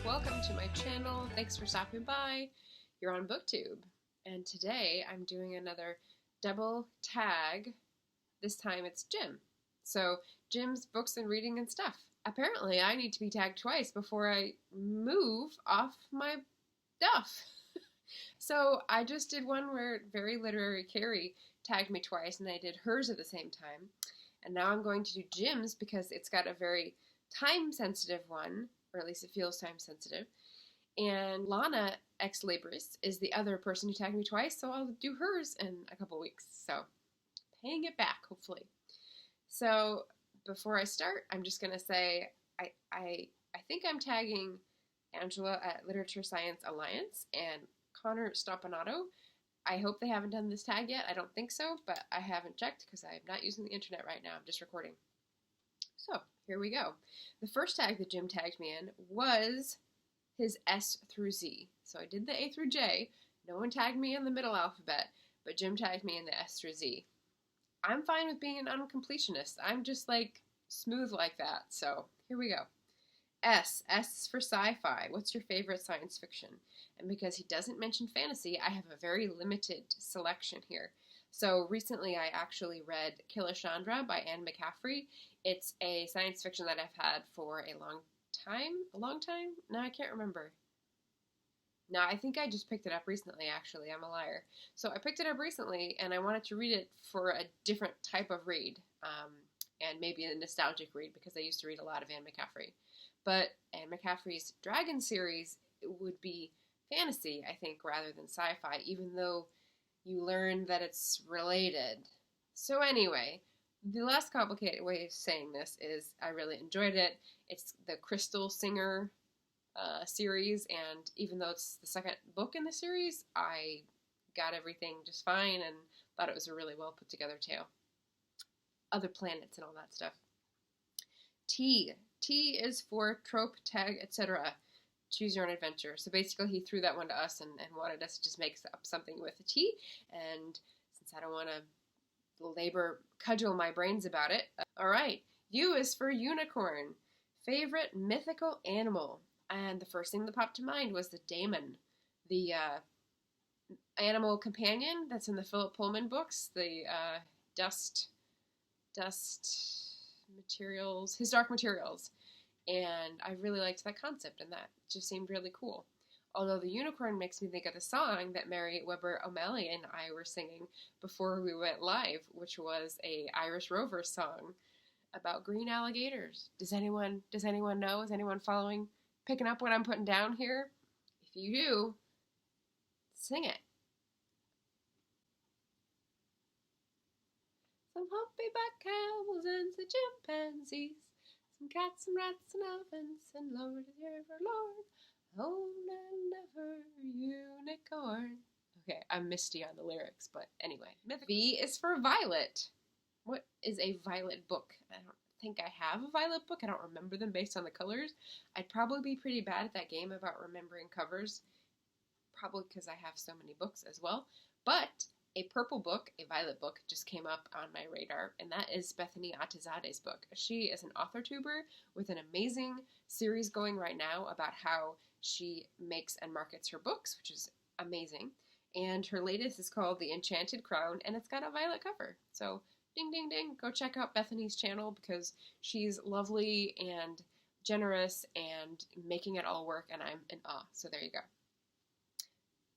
welcome to my channel. Thanks for stopping by. You're on Booktube, and today I'm doing another double tag. This time it's Jim. So Jim's books and reading and stuff. Apparently I need to be tagged twice before I move off my duff. So I just did one where Very Literary Carrie tagged me twice, and I did hers at the same time. And now I'm going to do Jim's because it's got a very time-sensitive one, or at least it feels time-sensitive. And Lana Ex Libris is the other person who tagged me twice, so I'll do hers in a couple weeks. So, paying it back, hopefully. So, before I start, I'm just going to say I think I'm tagging Angela at Literature Science Alliance and Connor Stoppanato. I hope they haven't done this tag yet. I don't think so, but I haven't checked because I'm not using the internet right now. I'm just recording. So, here we go. The first tag that Jim tagged me in was his S through Z. So I did the A through J. No one tagged me in the middle alphabet, but Jim tagged me in the S through Z. I'm fine with being an uncompletionist. I'm just like smooth like that. So here we go. S is for sci-fi. What's your favorite science fiction? And because he doesn't mention fantasy, I have a very limited selection here. So recently I actually read Kilishandra by Anne McCaffrey. It's a science fiction that I've had for a long time? A long time? No, I can't remember. No, I think I just picked it up recently, actually. I'm a liar. So I picked it up recently, and I wanted to read it for a different type of read, and maybe a nostalgic read, because I used to read a lot of Anne McCaffrey. But Anne McCaffrey's Dragon series would be fantasy, I think, rather than sci-fi, even though you learn that it's related. So anyway, the less complicated way of saying this is I really enjoyed it. It's the Crystal Singer series, and even though it's the second book in the series, I got everything just fine and thought it was a really well put together tale. Other planets and all that stuff. T is for trope, tag, etc. Choose your own adventure. So basically he threw that one to us and wanted us to just make up something with a T, and since I don't want to cudgel my brains about it. Alright, U is for unicorn. Favorite mythical animal. And the first thing that popped to mind was the daemon, the animal companion that's in the Philip Pullman books, the dust materials, his dark materials. And I really liked that concept, and that just seemed really cool. Although the unicorn makes me think of the song that Mary Weber O'Malley and I were singing before we went live, which was a Irish Rover song about green alligators. Does anyone know? Is anyone following, picking up what I'm putting down here? If you do, sing it. Some humpback camels and some chimpanzees, some cats and rats and elephants, and Lord is ever Lord, oh, never unicorn. Okay, I'm misty on the lyrics, but anyway. V is for violet. What is a violet book? I don't think I have a violet book. I don't remember them based on the colors. I'd probably be pretty bad at that game about remembering covers, probably because I have so many books as well. But a purple book, a violet book, just came up on my radar, and that is Bethany Atizade's book. She is an author tuber with an amazing series going right now about how she makes and markets her books, which is amazing. And her latest is called The Enchanted Crown, and it's got a violet cover. So, ding, ding, ding, go check out Bethany's channel because she's lovely and generous and making it all work, and I'm in awe. So there you go.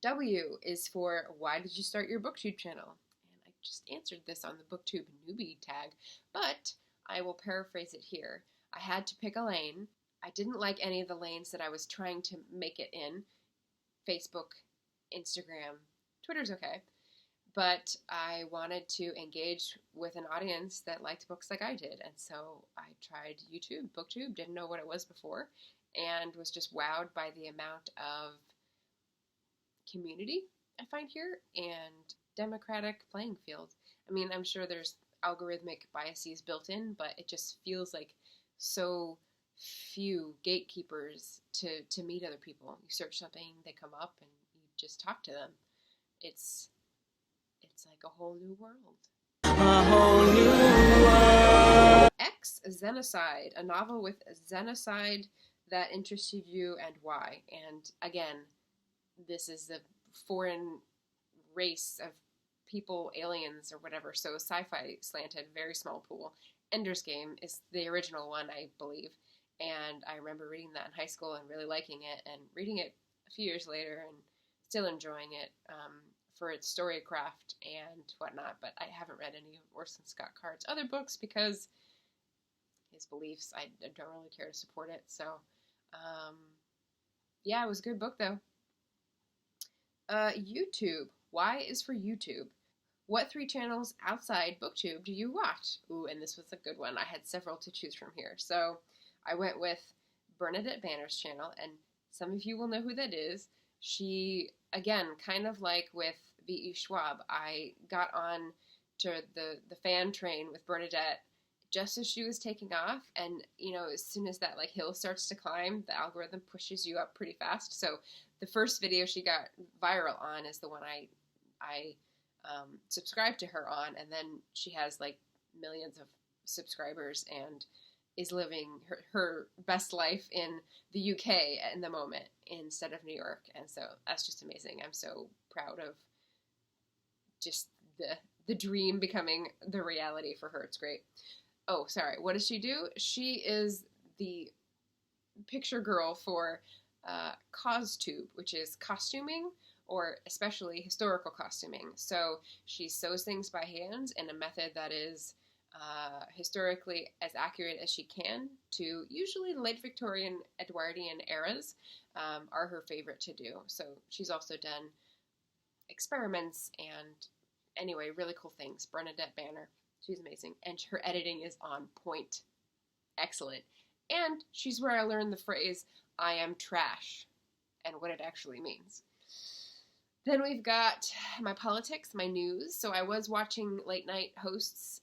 W is for why did you start your Booktube channel? And I just answered this on the Booktube newbie tag, but I will paraphrase it here. I had to pick a lane. I didn't like any of the lanes that I was trying to make it in. Facebook, Instagram, Twitter's okay. But I wanted to engage with an audience that liked books like I did, and so I tried YouTube, Booktube, didn't know what it was before, and was just wowed by the amount of community I find here and democratic playing field. I mean, I'm sure there's algorithmic biases built in, but it just feels like so few gatekeepers to meet other people. You search something, they come up, and you just talk to them. It's like a whole new world. A whole new world. X, Xenocide, a novel with xenocide that interested you and why. And again, this is a foreign race of people, aliens or whatever, so sci-fi slanted, very small pool. Ender's Game is the original one, I believe, and I remember reading that in high school and really liking it, and reading it a few years later and still enjoying it for its storycraft and whatnot. But I haven't read any of Orson Scott Card's other books because his beliefs, I don't really care to support it. So yeah, it was a good book though. YouTube. Y is for YouTube. What 3 channels outside Booktube do you watch? Ooh, and this was a good one. I had several to choose from here. So I went with Bernadette Banner's channel, and some of you will know who that is. She, again, kind of like with V.E. Schwab, I got on to the fan train with Bernadette just as she was taking off, and, you know, as soon as that, like, hill starts to climb, the algorithm pushes you up pretty fast. So the first video she got viral on is the one I subscribed to her on, and then she has like millions of subscribers and is living her best life in the UK in the moment instead of New York. And so that's just amazing. I'm so proud of just the dream becoming the reality for her. It's great. Oh, sorry. What does she do? She is the picture girl for Costube, which is costuming, or especially historical costuming. So she sews things by hand in a method that is historically as accurate as she can to usually late Victorian, Edwardian eras are her favorite to do. So she's also done experiments and, anyway, really cool things. Bernadette Banner, she's amazing. And her editing is on point. Excellent. And she's where I learned the phrase, I am trash, and what it actually means. Then we've got my politics, my news. So I was watching late night hosts,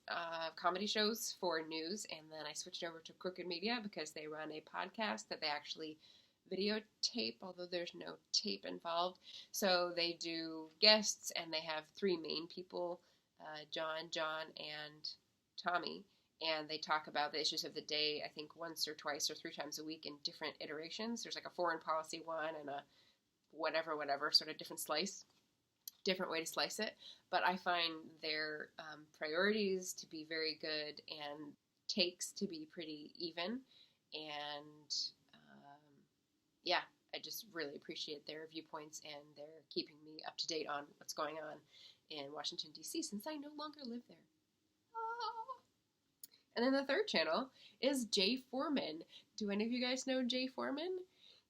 comedy shows for news, and then I switched over to Crooked Media because they run a podcast that they actually videotape, although there's no tape involved. So they do guests, and they have 3 main people, John, and Tommy, and they talk about the issues of the day, I think once or twice or 3 times a week in different iterations. There's like a foreign policy one and a whatever, sort of different way to slice it. But I find their priorities to be very good and takes to be pretty even. And yeah, I just really appreciate their viewpoints, and they're keeping me up to date on what's going on in Washington, D.C. since I no longer live there. And then the third channel is Jay Foreman. Do any of you guys know Jay Foreman?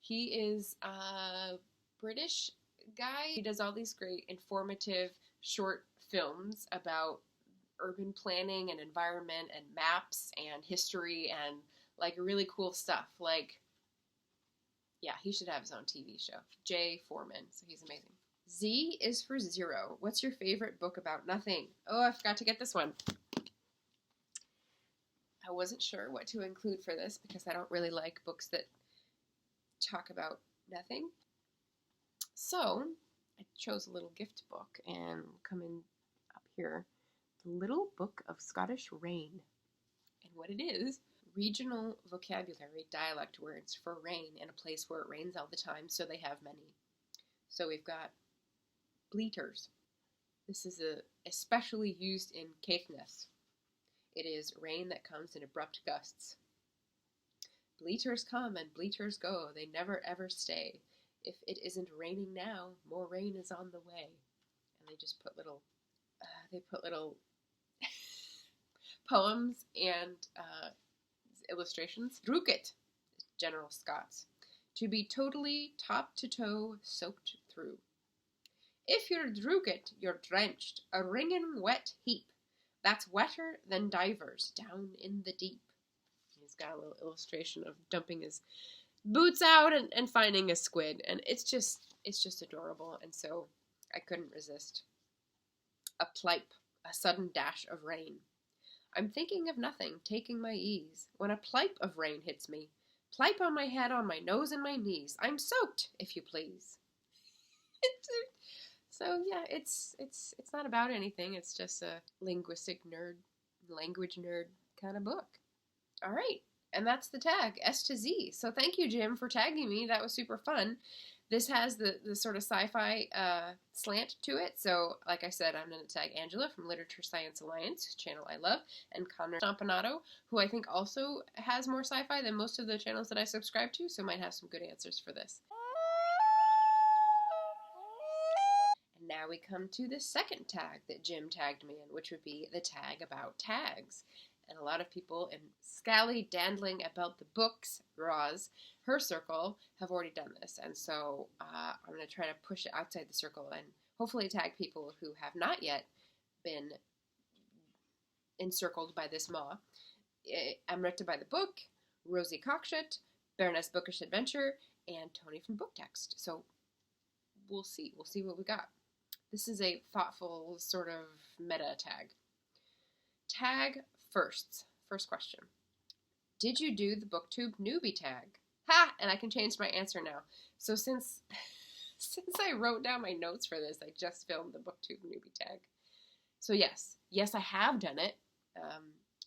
He is a British guy. He does all these great informative short films about urban planning and environment and maps and history and like really cool stuff. Like, yeah, he should have his own TV show. Jay Foreman. So he's amazing. Z is for zero. What's your favorite book about nothing? Oh, I forgot to get this one. I wasn't sure what to include for this because I don't really like books that talk about nothing. So I chose a little gift book, and come in up here. The Little Book of Scottish Rain. And what it is, regional vocabulary, dialect words for rain in a place where it rains all the time, so they have many. So we've got bleaters. This is especially used in Caithness. It is rain that comes in abrupt gusts. Bleaters come and bleaters go, they never ever stay. If it isn't raining now, more rain is on the way. And they just put little, poems and illustrations. Drúget, General Scots. To be totally top to toe soaked through. If you're drúget, you're drenched, a wringing wet heap. That's wetter than divers down in the deep. He's got a little illustration of dumping his boots out and finding a squid, and it's just adorable, and so I couldn't resist. A plipe, a sudden dash of rain. I'm thinking of nothing, taking my ease, when a plipe of rain hits me. Plipe on my head, on my nose and my knees. I'm soaked, if you please. So yeah, it's not about anything. It's just a language nerd kind of book. All right, And that's the tag, S to Z. So thank you, Jim, for tagging me. That was super fun. This has the sort of sci-fi slant to it. So, like I said, I'm going to tag Angela from Literature Science Alliance, channel I love, and Connor Stompanato, who I think also has more sci-fi than most of the channels that I subscribe to, so might have some good answers for this. And now we come to the second tag that Jim tagged me in, which would be the tag about tags. And a lot of people in Scally Dandling About the Books, Roz, her circle, have already done this. And so I'm going to try to push it outside the circle and hopefully tag people who have not yet been encircled by this maw. Amrita by the Book, Rosie Cockshut, Baroness Bookish Adventure, and Tony from Book Text. So we'll see. We'll see what we got. This is a thoughtful sort of meta tag. Tag firsts. First question. Did you do the Booktube newbie tag? Ha! And I can change my answer now. So since I wrote down my notes for this, I just filmed the Booktube newbie tag. So yes, I have done it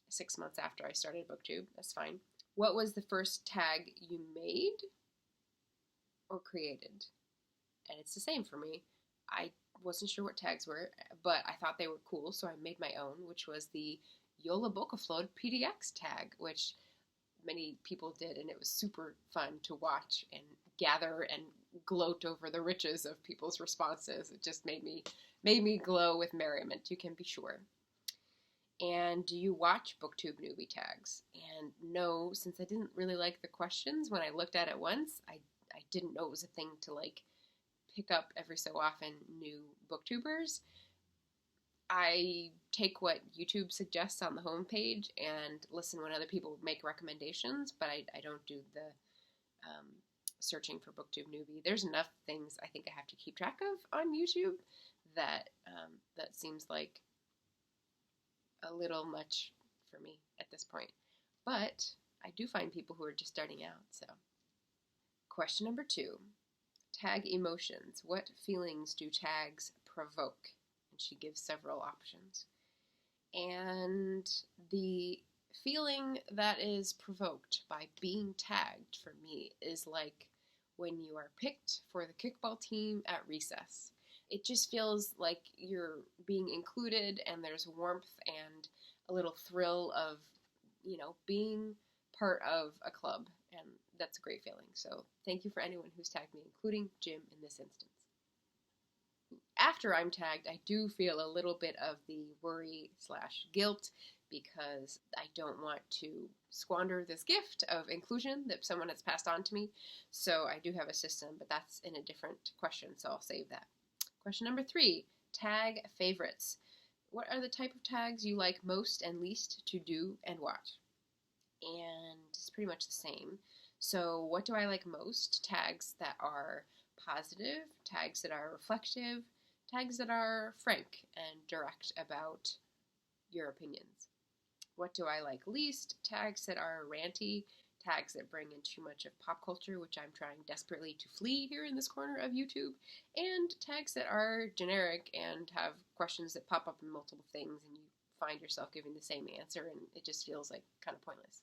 6 months after I started Booktube. That's fine. What was the first tag you made or created? And it's the same for me. I wasn't sure what tags were, but I thought they were cool, so I made my own, which was the Yola Bokaflod PDX tag, which many people did, and it was super fun to watch and gather and gloat over the riches of people's responses. It just made me glow with merriment, you can be sure. And do you watch Booktube newbie tags? And no, since I didn't really like the questions when I looked at it once, I didn't know it was a thing to like pick up every so often new Booktubers. I take what YouTube suggests on the homepage and listen when other people make recommendations, but I don't do the searching for Booktube newbie. There's enough things I think I have to keep track of on YouTube that that seems like a little much for me at this point. But I do find people who are just starting out, so. Question number 2. Tag emotions. What feelings do tags provoke? And she gives several options. And the feeling that is provoked by being tagged for me is like when you are picked for the kickball team at recess. It just feels like you're being included and there's warmth and a little thrill of, being part of a club. And that's a great feeling. So thank you for anyone who's tagged me, including Jim in this instance. After I'm tagged, I do feel a little bit of the worry/guilt because I don't want to squander this gift of inclusion that someone has passed on to me. So I do have a system, but that's in a different question, so I'll save that. Question number 3, tag favorites. What are the type of tags you like most and least to do and watch? And it's pretty much the same. So what do I like most? Tags that are positive, tags that are reflective, tags that are frank and direct about your opinions. What do I like least? Tags that are ranty, tags that bring in too much of pop culture, which I'm trying desperately to flee here in this corner of YouTube, and tags that are generic and have questions that pop up in multiple things and you find yourself giving the same answer and it just feels like kind of pointless.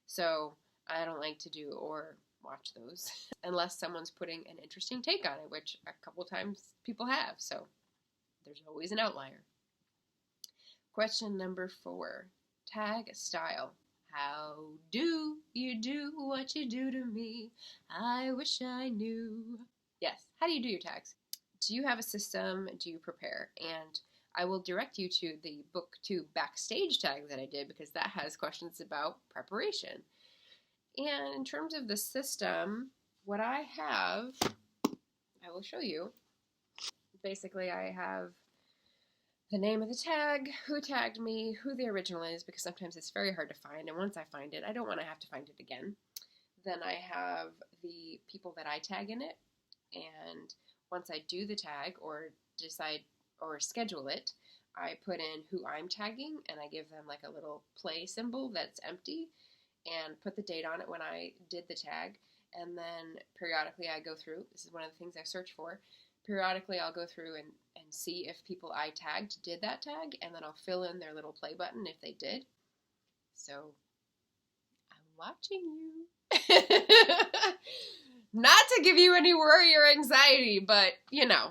So I don't like to do or watch those unless someone's putting an interesting take on it, which a couple times people have, so there's always an outlier. Question number 4, tag style. How do you do what you do to me? I wish I knew. Yes, how do you do your tags? Do you have a system? Do you prepare? And I will direct you to the Booktube backstage tag that I did because that has questions about preparation. And in terms of the system, what I have, I will show you. Basically, I have the name of the tag, who tagged me, who the original is, because sometimes it's very hard to find, and once I find it, I don't want to have to find it again. Then I have the people that I tag in it, and once I do the tag or decide or schedule it, I put in who I'm tagging, and I give them like a little play symbol that's empty, and put the date on it when I did the tag, and then periodically I go through, this is one of the things I search for, periodically I'll go through and see if people I tagged did that tag, and then I'll fill in their little play button if they did. So I watching you. Not to give you any worry or anxiety, but, you know,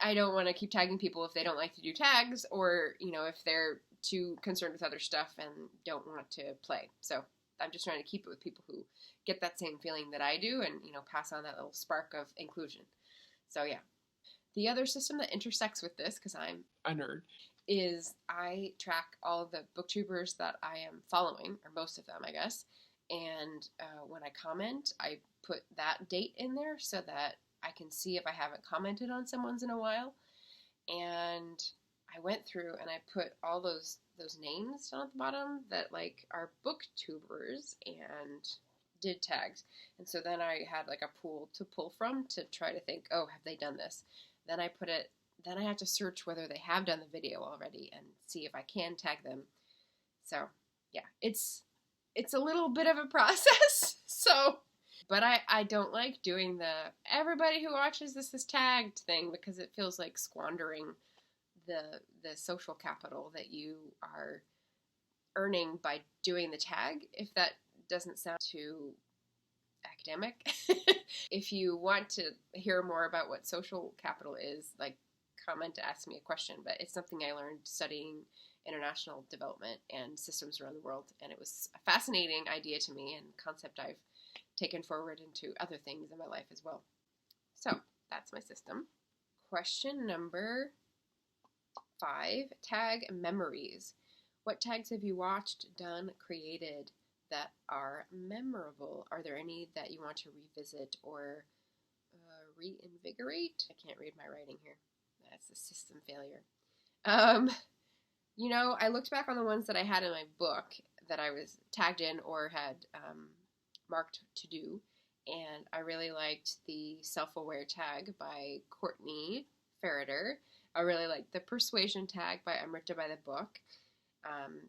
I don't want to keep tagging people if they don't like to do tags, or, you know, if they're too concerned with other stuff and don't want to play. So I'm just trying to keep it with people who get that same feeling that I do and, you know, pass on that little spark of inclusion. So yeah. The other system that intersects with this, because I'm a nerd, is I track all of the booktubers that I am following, or most of them, I guess. And when I comment, I put that date in there so that I can see if I haven't commented on someone's in a while. And I went through and I put all those names down at the bottom that like are booktubers and did tags. And so then I had like a pool to pull from to try to think, oh, have they done this? Then I have to search whether they have done the video already and see if I can tag them. So yeah, it's a little bit of a process. So, but I don't like doing the everybody who watches this is tagged thing, because it feels like squandering the social capital that you are earning by doing the tag, if that doesn't sound too academic. If you want to hear more about what social capital is, like, comment to ask me a question, but it's something I learned studying international development and systems around the world, and it was a fascinating idea to me and concept I've taken forward into other things in my life as well. So that's my system. Question number 5, tag memories. What tags have you watched, done, created that are memorable? Are there any that you want to revisit or reinvigorate? I can't read my writing here. That's a system failure. You know, I looked back on the ones that I had in my book that I was tagged in or had marked to do, and I really liked the self-aware tag by Courtney Ferreter. I really liked the persuasion tag by Amrita by the book.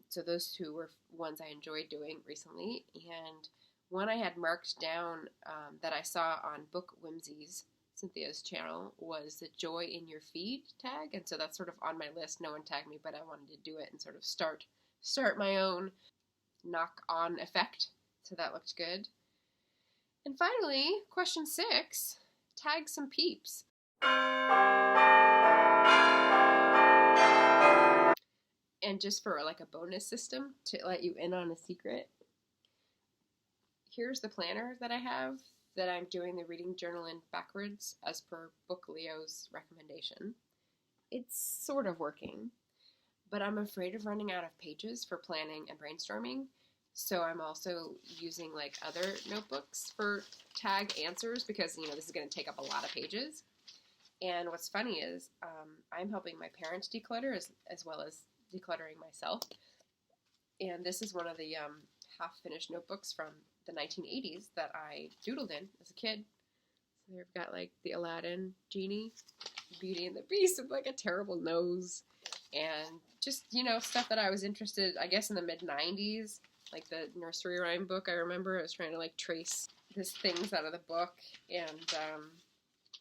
So those two were ones I enjoyed doing recently. And one I had marked down that I saw on Book Whimsies, Cynthia's channel, was the Joy in Your Feed tag. And so that's sort of on my list. No one tagged me, but I wanted to do it and sort of start my own knock-on effect. So that looked good. And finally, question 6, tag some peeps. And just for like a bonus system to let you in on a secret, here's the planner that I have that I'm doing the reading journal in backwards as per Book Leo's recommendation. It's sort of working, but I'm afraid of running out of pages for planning and brainstorming. So I'm also using like other notebooks for tag answers, because, you know, this is going to take up a lot of pages. And what's funny is I'm helping my parents declutter as well as decluttering myself. And this is one of the half-finished notebooks from the 1980s that I doodled in as a kid. So they've got like the Aladdin genie, Beauty and the Beast with like a terrible nose, and just, you know, stuff that I was interested, I guess, in the mid-90s. Like the nursery rhyme book, I remember I was trying to like trace these things out of the book, and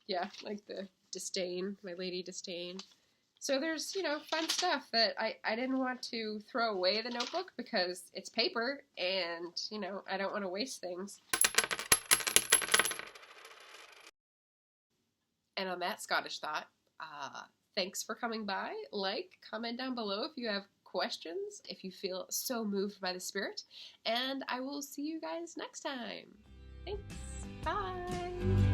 yeah, like the Disdain, My Lady Disdain. So there's, you know, fun stuff that I didn't want to throw away the notebook because it's paper and, you know, I don't want to waste things. And on that Scottish thought, thanks for coming by. Like, comment down below if you have questions, if you feel so moved by the spirit, and I will see you guys next time. Thanks. Bye.